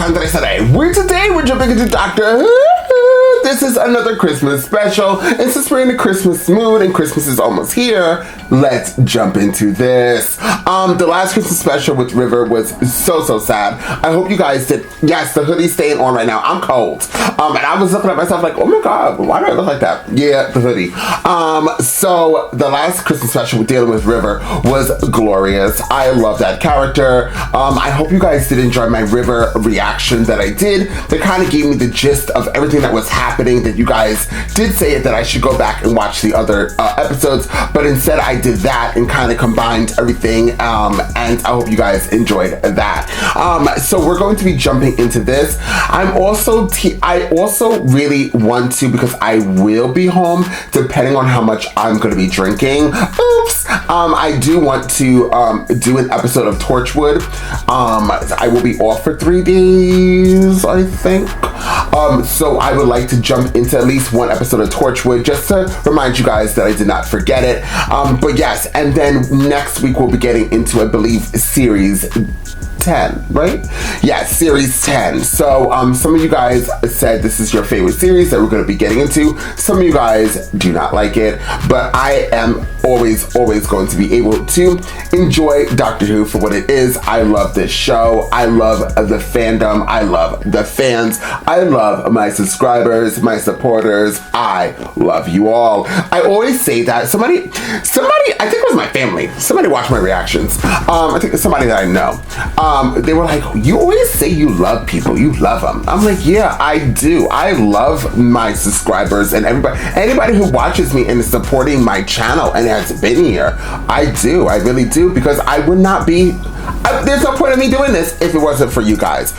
time that I said we're jumping into Doctor Who. This is another Christmas special, and since we're in the Christmas mood and Christmas is almost here, let's jump into this. The last Christmas special with River was so sad. I hope you guys did. Yes, the hoodie's staying on right now. I'm cold. And I was looking at myself like, oh my god, why do I look like that? Yeah, the hoodie. So the last Christmas special with dealing with River was glorious. I love that character. I hope you guys did enjoy my River reaction that I did. That kind of gave me the gist of everything that was happening, that you guys did say that I should go back and watch the other episodes, but instead I did that and kind of combined everything, and I hope you guys enjoyed that. So we're going to be jumping into this. I also really want to, because I will be home depending on how much I'm going to be drinking. Oops. I do want to do an episode of Torchwood. I will be off for 3 days, I think. So I would like to jump into at least one episode of Torchwood just to remind you guys that I did not forget it. But yes, and then next week we'll be getting into, I believe, series 10, right? Yeah, series 10. So some of you guys said this is your favorite series that we're going to be getting into. Some of you guys do not like it, but I am always going to be able to enjoy Doctor Who for what it is. I love this show. I love the fandom. I love the fans. I love my subscribers, my supporters. I love you all. I always say that. Somebody, I think it was my family. Somebody watched my reactions. I think it's somebody that I know. They were like, you always say you love people. You love them. I'm like, yeah, I do. I love my subscribers and anybody who watches me and is supporting my channel and has been here. I do. I really do, because I would not be... there's no point in me doing this if it wasn't for you guys.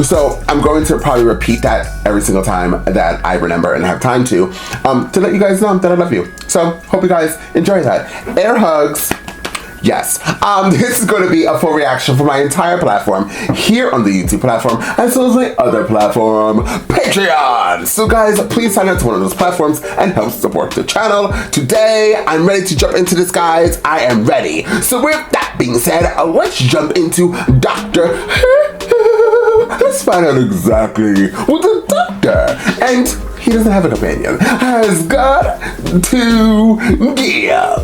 So I'm going to probably repeat that every single time that I remember and have time to let you guys know that I love you. So hope you guys enjoy that. Air hugs. Yes, this is going to be a full reaction for my entire platform here on the YouTube platform, as well as my other platform, Patreon. So guys, please sign up to one of those platforms and help support the channel. Today, I'm ready to jump into this, guys. I am ready. So with that being said, let's jump into Doctor Who. Let's find out exactly what the Doctor, and he doesn't have a companion, has got to give.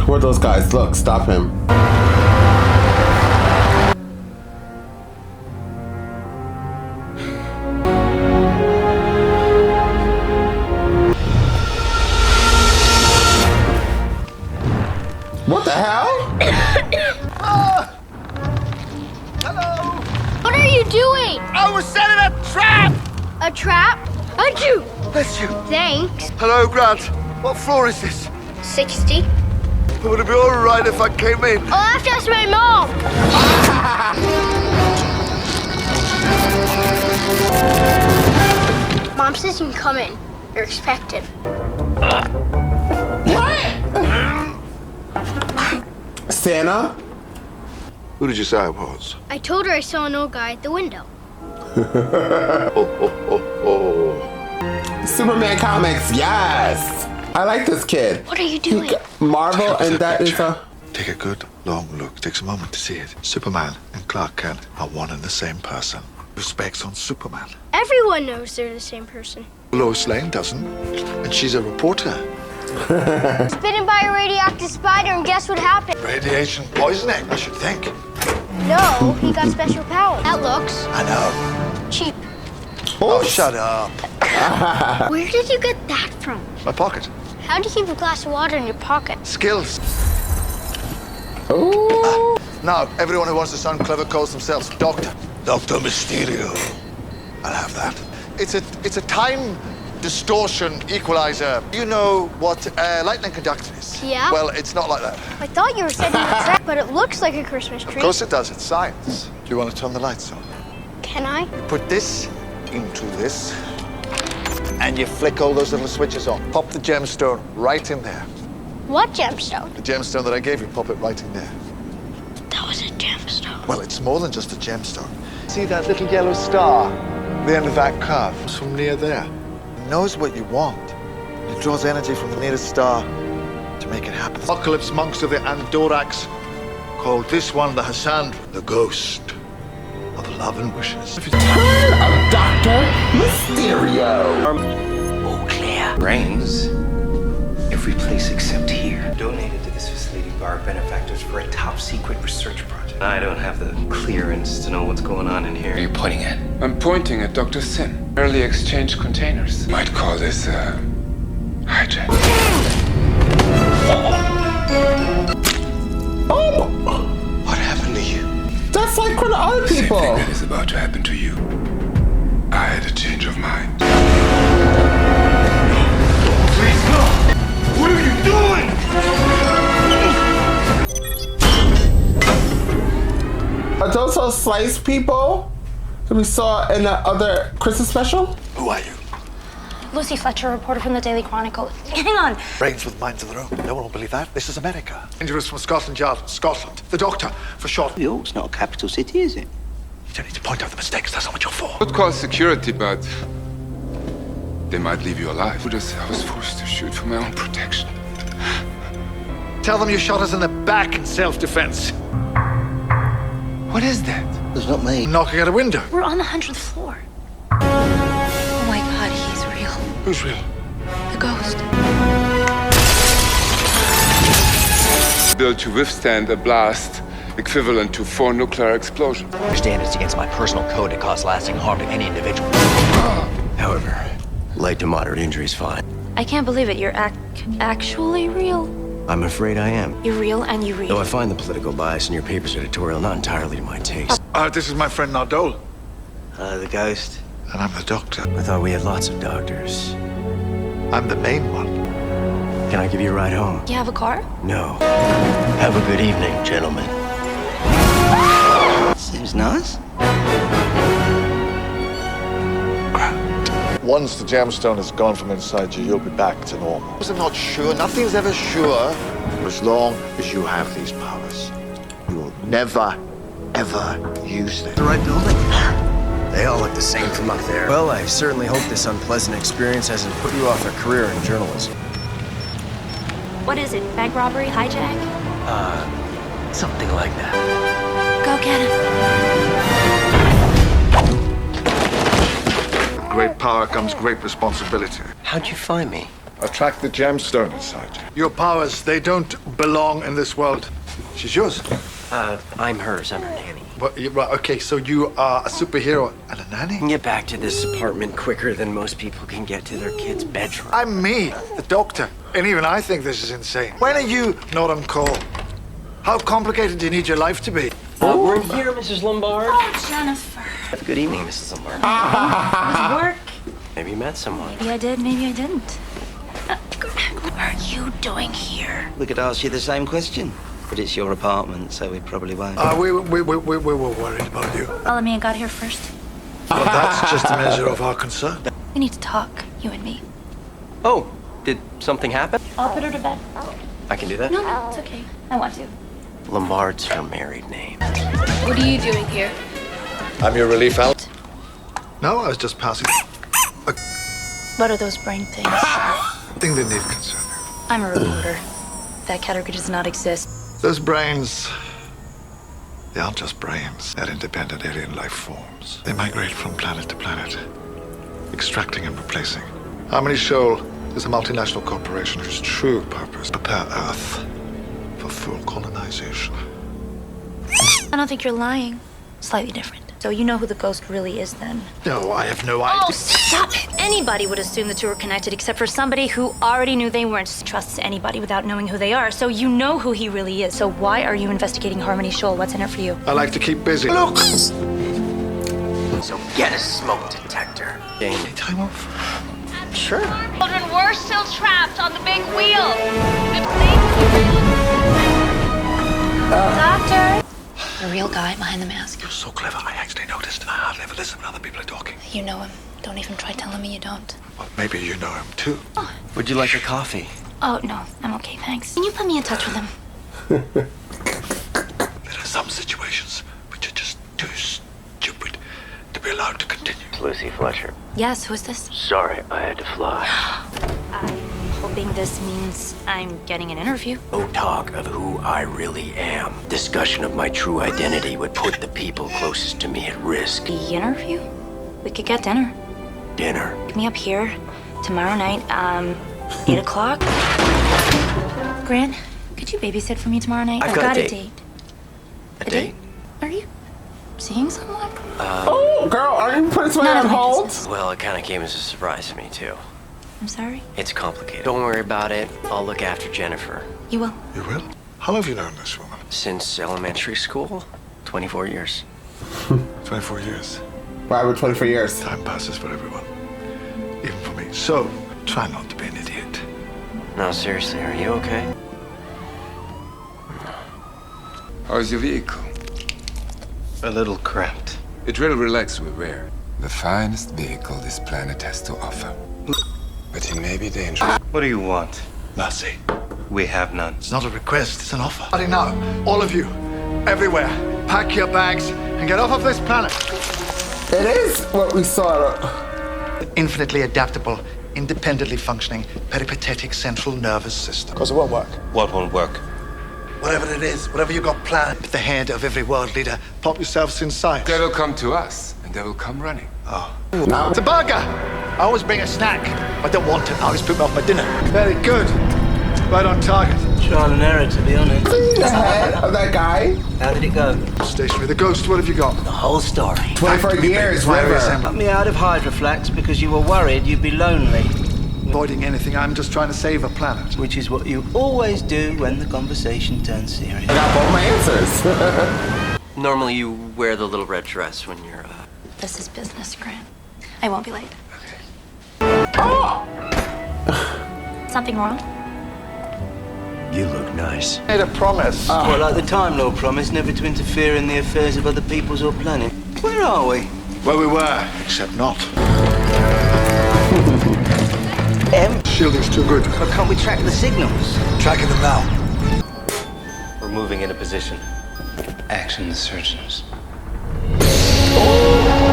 Who are those guys? Look, stop him. What the hell? Hello! What are you doing? I was setting a trap! A trap? Achoo! Bless you. Thanks. Hello, Grant. What floor is this? 60. Would it be all right if I came in? I'll have to ask my mom. Mom says you can come in. You're expected. Santa? Who did you say I was? I told her I saw an old guy at the window. Superman comics, yes! I like this kid. What are you doing? Marvel, and that is a... Take a good, long look. Takes a moment to see it. Superman and Clark Kent are one and the same person. Respects on Superman. Everyone knows they're the same person. Lois Lane doesn't, and she's a reporter. Bitten by a radioactive spider, and guess what happened? Radiation poisoning, I should think. No, he got special powers. That looks I know. cheap. Oh, shut up. Where did you get that from? My pocket. How do you keep a glass of water in your pocket? Skills. Ooh. Now, everyone who wants to sound clever calls themselves Doctor. Doctor Mysterio. I'll have that. It's a time distortion equalizer. You know what lightning conductor is? Yeah. Well, it's not like that. I thought you were setting a trap, but it looks like a Christmas tree. Of course it does. It's science. Do you want to turn the lights on? Can I? Put this into this, and you flick all those little switches on. Pop the gemstone right in there. What gemstone? The gemstone that I gave you, pop it right in there. That was a gemstone. Well, it's more than just a gemstone. See that little yellow star? The end of that curve. It's from near there. It knows what you want. It draws energy from the nearest star to make it happen. Apocalypse monks of the Andorax called this one the Hassan, the ghost. of love and wishes. Turn of Doctor Mysterio. All clear. Brains. Every place except here. Donated to this facility by our benefactors for a top secret research project. I don't have the clearance to know what's going on in here. What are you pointing at? I'm pointing at Dr. Sin. Early exchange containers. Might call this hijack. Oh, What happened to you? that's like for the other Same people. thing that is about to happen to you. I had a change of mind. Please, no! What are you doing? Are those those sliced people that we saw in the other Christmas special? Who are you? Lucy Fletcher, reporter from the Daily Chronicle. Hang on. Brains with minds of their own. No one will believe that. This is America. Dangerous from Scotland Yard, Scotland. The Doctor, for short. You York's not a capital city, is it? don't need to point out the mistakes. That's not what you're for. Could call security, but they might leave you alive. I was forced to shoot for my own protection. Tell them you shot us in the back in self-defense. What is that? It's not me. Knocking at a window. We're on the 100th floor. Oh my God, he's real. Who's real? The ghost. Built to withstand a blast equivalent to 4 nuclear explosions. I understand it's against my personal code to cause lasting harm to any individual. However, light to moderate injury is fine. I can't believe it. You're actually real. I'm afraid I am. You're real and you read. Though I find the political bias in your paper's editorial not entirely to my taste. This is my friend Nardole. The ghost. And I'm the Doctor. I thought we had lots of doctors. I'm the main one. Can I give you a ride home? You have a car? No. Have a good evening, gentlemen. Seems nice. Once the gemstone is gone from inside you, you'll be back to normal. I'm not sure. Nothing's ever sure. As long as you have these powers, you will never, ever use them. The right building. They all look the same from up there. Well, I certainly hope this unpleasant experience hasn't put you off a career in journalism. What is it? Bank robbery? Hijack? Something like that. Go get him. Great power comes great responsibility. How'd you find me? Attract the gemstone inside you. Your powers, they don't belong in this world. She's yours. I'm hers. I'm her nanny. Right, okay, so you are a superhero and a nanny? I can get back to this apartment quicker than most people can get to their kid's bedroom. I'm me, the Doctor. And even I think this is insane. When are you not on call? How complicated do you need your life to be? We're in here, Mrs. Lombard. Oh, Jennifer. Have a good evening, Mrs. Lombard. Work? Maybe you met someone. Maybe I did, maybe I didn't. What are you doing here? We could ask you the same question. But it's your apartment, so we probably won't. We were worried about you. Follow me and got here first. But that's just a measure of our concern. We need to talk, you and me. Oh, did something happen? I'll put her to bed. I can do that? No, it's okay. I want to. Lombard's her married name. What are you doing here? I'm your relief out. No, I was just passing. What are those brain things? Thing that need concern. I'm a reporter. That category does not exist. Those brains, they aren't just brains. They're independent alien life forms. They migrate from planet to planet, extracting and replacing. Harmony Shoal is a multinational corporation whose true purpose is to prepare Earth for full colonization. I don't think you're lying. Slightly different. So you know who the ghost really is then? No, I have no idea. Oh, stop it! Anybody would assume the two were connected except for somebody who already knew they weren't. Trusts anybody without knowing who they are. So you know who he really is. So why are you investigating Harmony Shoal? What's in it for you? I like to keep busy. Look! So get a smoke detector. Jane. Time off? Sure. Children were still trapped on the big wheel. Doctor! The real guy behind the mask. You're so clever, I actually noticed. I hardly ever listen when other people are talking. You know him. Don't even try telling me you don't. Well, maybe you know him too. Would you like a coffee? Oh, no. I'm okay, thanks. Can you put me in touch with him? There are some situations which are just too stupid to be allowed to continue. Lucy Fletcher. Yes, who is this? Sorry, I had to fly. Hold hoping this means I'm getting an interview. No talk of who I really am. Discussion of my true identity would put the people closest to me at risk. The interview? We could get dinner. Dinner. Pick me up here tomorrow night, 8 o'clock. Gran, could you babysit for me tomorrow night? I've got a date. A date? Are you seeing someone? Oh, girl, are you putting something on hold? Well, it kind of came as a surprise to me, too. I'm sorry? It's complicated. Don't worry about it. I'll look after Jennifer. You will? You will? How long have you known this woman? Since elementary school, 24 years. 24 years. Why would 24 years? Time passes for everyone. Even for me. So, try not to be an idiot. No, seriously, are you okay? How's your vehicle? A little cramped. It will relax with wear. The finest vehicle this planet has to offer. But he may be dangerous. What do you want? Mercy. We have none. It's not a request, it's an offer. Starting now, all of you, everywhere, pack your bags and get off of this planet. It is what we saw. Infinitely adaptable, independently functioning, peripatetic central nervous system. Because it won't work. What won't work? Whatever it is, whatever you got planned, at the head of every world leader, pop yourselves inside. They will come to us, and they will come running. Oh. No. It's a burger! I always bring a snack. I don't want it. I always put me off my dinner. Very good. Right on target. Trial and error, to be honest. The head of that guy. How did it go? Stationary. The ghost, what have you got? The whole story. 24 years, River. Got me out of Hydroflax because you were worried you'd be lonely. Avoiding anything. I'm just trying to save a planet. Which is what you always do when the conversation turns serious. I got both my answers. Normally you wear the little red dress when you're, This is business, Gran. I won't be late. Oh! Something wrong? You look nice. Made a promise. Well, like the Time Lord promised never to interfere in the affairs of other peoples or planet. Where are we? Where we were, except not. Shielding's too good. But can't we track the signals? Tracking them now. We're moving into position. Action the surgeons.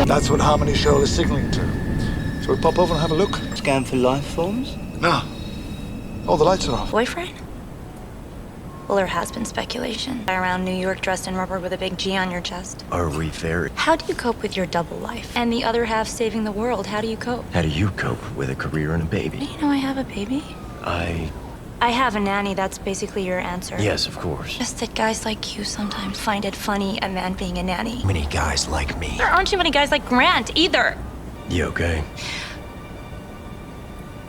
That's what Harmony Shoal is signaling to. Shall we pop over and have a look? Scan for life forms? No. Oh, the lights are off. Boyfriend? Well, there has been speculation. Around New York dressed in rubber with a big G on your chest. Are we very? How do you cope with your double life? And the other half saving the world, how do you cope? How do you cope with a career and a Do baby? you know I have a baby? I have a nanny, that's basically your answer. Yes, of course. Just that guys like you sometimes find it funny a man being a nanny. Many guys like me. There aren't too many guys like Grant either. You okay?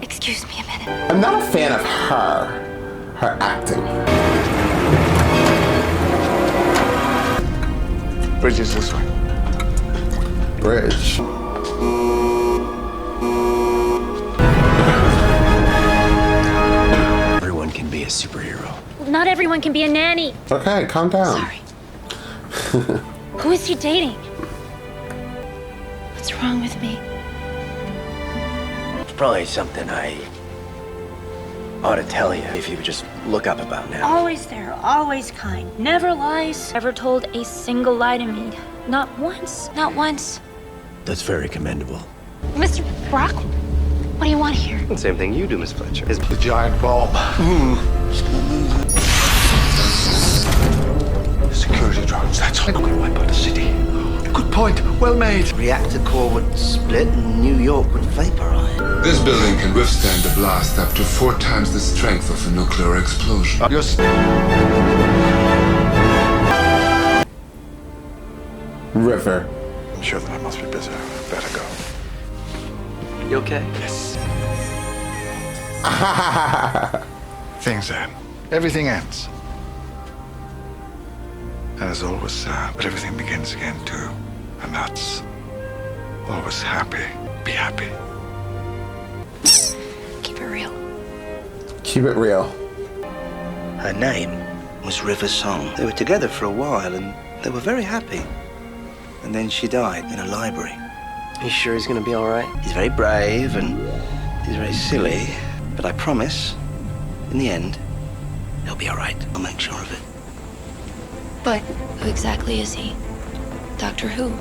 Excuse me a minute. I'm not a fan of her acting. Bridge is this way. Bridge. Everyone can be a superhero. Not everyone can be a nanny. Okay, calm down. Sorry. Who is he dating? What's wrong with me? It's probably something I ought to tell you if you would just look up about now. Always there, always kind, never lies. Never told a single lie to me. Not once. Not once. That's very commendable. Mr. Brock, what do you want here? Same thing you do, Miss Fletcher. The giant bomb. Security drones, that's all. I'm gonna wipe out the city. Good point, well made. Reactor core would split and New York would vaporize. This building can withstand a blast up to 4 times the strength of a nuclear explosion. River. I'm sure that I must be busy. Better go. You okay? Yes. Things end. Everything ends. And it's always sad, but everything begins again too. And that's always happy. Be happy. Keep it real. Keep it real. Her name was River Song. They were together for a while and they were very happy. And then she died in a library. You sure he's gonna be all right? He's very brave and he's very silly, but I promise, in the end, he'll be all right. I'll make sure of it. But who exactly is he? Doctor Who?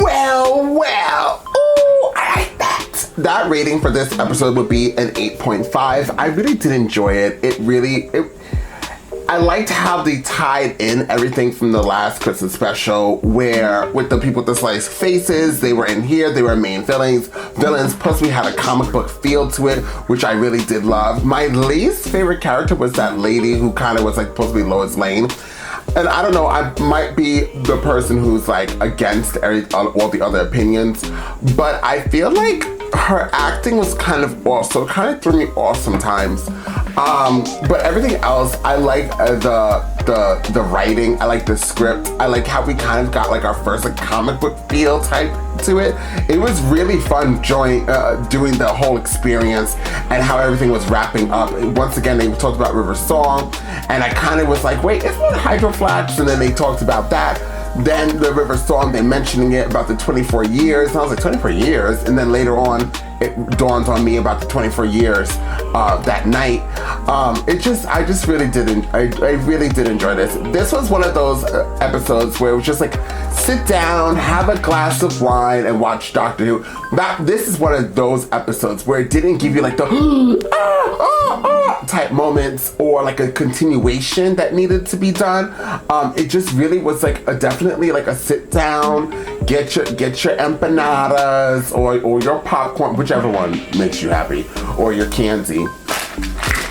Well, that rating for this episode would be an 8.5. I really did enjoy it. I liked how they tied in everything from the last Christmas special, where with the people with the sliced faces, they were in here, they were main villains, plus we had a comic book feel to it, which I really did love. My least favorite character was that lady who kind of was like supposed to be Lois Lane. And I don't know, I might be the person who's like against all the other opinions, but I feel like her acting was kind of off, so it kind of threw me off sometimes. But everything else, I like the writing, I like the script, I like how we kind of got like our first like comic book feel type to it. It was really fun doing the whole experience and how everything was wrapping up. Once again, they talked about River's song, and I kind of was like, wait, isn't it Hydroflax? And then they talked about that. Then the River song, they mentioning it about the 24 years. And I was like, 24 years? And then later on, it dawned on me about the 24 years that night. I really did enjoy this. This was one of those episodes where it was just like, sit down, have a glass of wine, and watch Doctor Who. This is one of those episodes where it didn't give you like the type moments or like a continuation that needed to be done. It just really was like definitely like a sit down, get your empanadas or your popcorn, whichever one makes you happy, or your candy.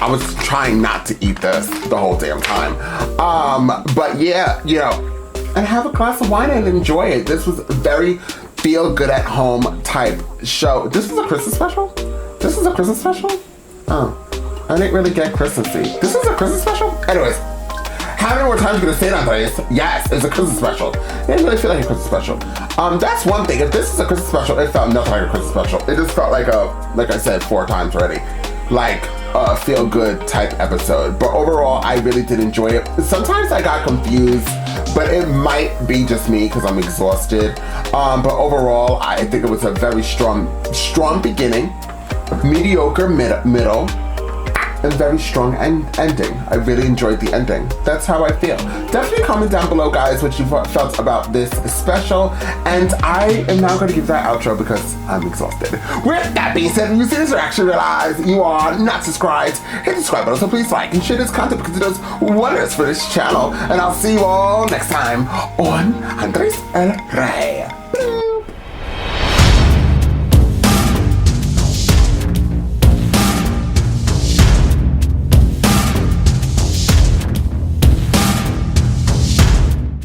I was trying not to eat this the whole damn time. But yeah, and have a glass of wine and enjoy it. This was a very feel good at home type show. This was a Christmas special? This is a Christmas special? Oh, I didn't really get Christmassy. This is a Christmas special? Anyways, how many more times are you gonna say it, Andres? Yes, it's a Christmas special. It didn't really feel like a Christmas special. That's one thing. If this is a Christmas special, it felt nothing like a Christmas special. It just felt like like I said 4 times already, like a feel good type episode. But overall, I really did enjoy it. Sometimes I got confused, but it might be just me because I'm exhausted. But overall, I think it was a very strong beginning, mediocre middle, and very strong ending. I really enjoyed the ending. That's how I feel. Definitely comment down below, guys, what you felt about this special. And I am now going to give that outro because I'm exhausted. With that being said, if you see this reaction, realize you are not subscribed, hit the subscribe button, so please like and share this content because it does wonders for this channel. And I'll see you all next time on Andres El Rey.